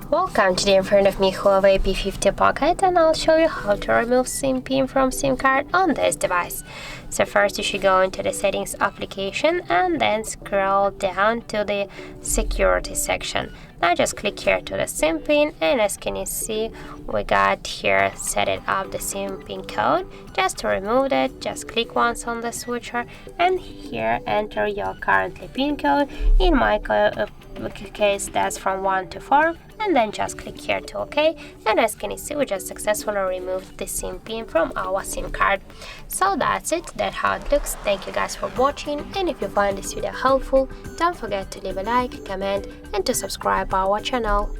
Welcome, today in front of me HUAWEI P50 Pocket, and I'll show you how to remove SIM pin from SIM card on this device. So first you should go into the settings application and then scroll down to the security section. Now just click here to the SIM pin, and as can you see, we got here set it up the SIM pin code. Just to remove it, just click once on the switcher and here enter your currently pin code. In my case that's from 1 to 4, and then just click here to OK, and as can you see, we just successfully removed the SIM pin from our SIM card. So that's it, that's how it looks. Thank you guys for watching, and if you find this video helpful, don't forget to leave a like, comment and to subscribe our channel.